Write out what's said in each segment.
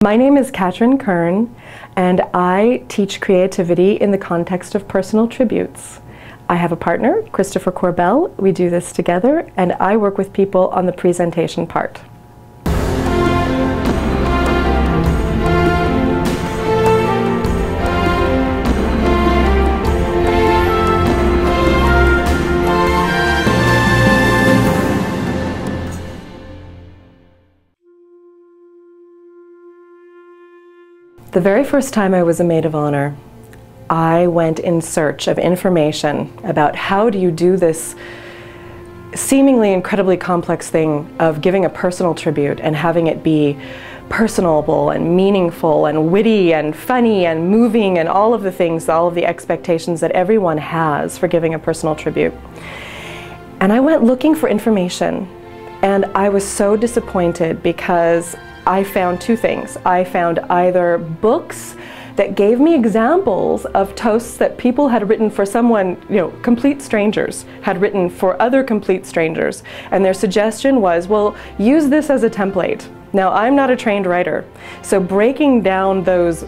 My name is Katrin Kern, and I teach creativity in the context of personal tributes. I have a partner, Christopher Corbell. We do this together, and I work with people on the presentation part. The very first time I was a maid of honor, I went in search of information about how do you do this seemingly incredibly complex thing of giving a personal tribute and having it be personable and meaningful and witty and funny and moving and all of the things, all of the expectations that everyone has for giving a personal tribute. And I went looking for information, and I was so disappointed because I found two things. I found either books that gave me examples of toasts that people had written for someone, complete strangers, had written for other complete strangers. And their suggestion was, well, use this as a template. Now, I'm not a trained writer, so breaking down those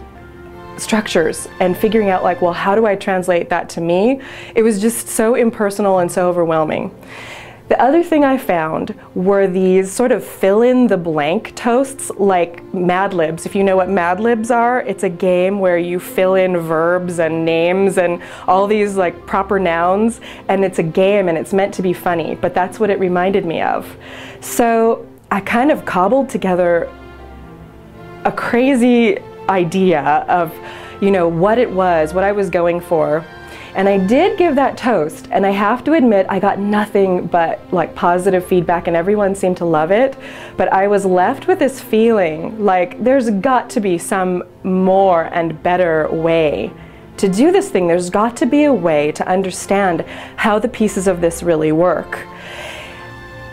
structures and figuring out well, how do I translate that to me? It was just so impersonal and so overwhelming. The other thing I found were these sort of fill-in-the-blank toasts, like Mad Libs. If you know what Mad Libs are, it's a game where you fill in verbs and names and all these proper nouns, and it's a game and it's meant to be funny, but that's what it reminded me of. So I kind of cobbled together a crazy idea of, what it was, what I was going for. And I did give that toast, and I have to admit I got nothing but positive feedback, and everyone seemed to love it. But I was left with this feeling like there's got to be some more and better way to do this thing. There's got to be a way to understand how the pieces of this really work.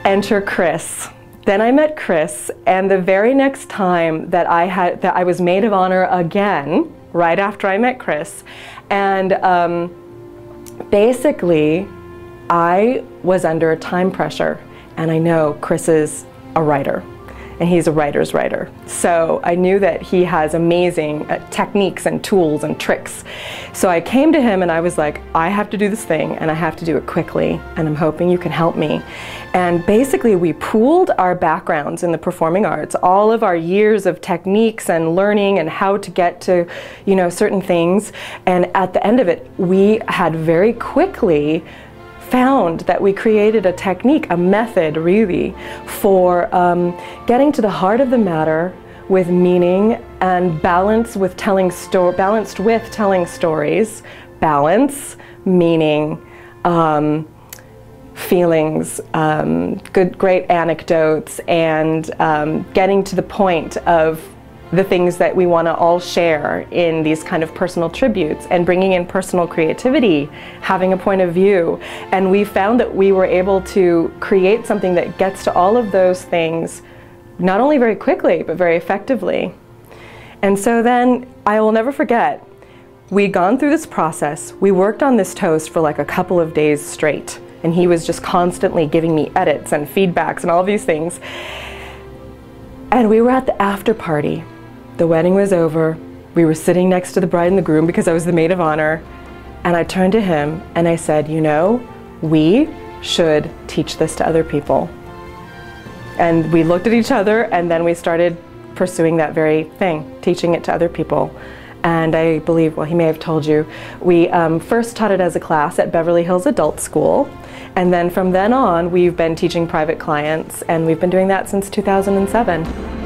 Enter Chris. Then I met Chris, and the very next time that I was maid of honor again, right after I met Chris, and basically, I was under a time pressure, and I know Chris is a writer, and he's a writer's writer. So I knew that he has amazing techniques and tools and tricks. So I came to him and I was like, I have to do this thing, and I have to do it quickly, and I'm hoping you can help me. And basically we pooled our backgrounds in the performing arts, all of our years of techniques and learning and how to get to, certain things. And at the end of it, we had very quickly found that we created a technique, a method really, for getting to the heart of the matter with meaning and balanced with telling stories, balance, meaning, feelings, great anecdotes, and getting to the point of the things that we want to all share in these kind of personal tributes, and bringing in personal creativity, having a point of view. And we found that we were able to create something that gets to all of those things not only very quickly, but very effectively. And so then, I will never forget, we'd gone through this process. We worked on this toast for a couple of days straight, and he was just constantly giving me edits and feedbacks and all of these things. And we were at the after party. The wedding was over. We were sitting next to the bride and the groom because I was the maid of honor. And I turned to him and I said, we should teach this to other people. And we looked at each other, and then we started pursuing that very thing, teaching it to other people. And I believe, well, he may have told you, we first taught it as a class at Beverly Hills Adult School. And then from then on, we've been teaching private clients, and we've been doing that since 2007.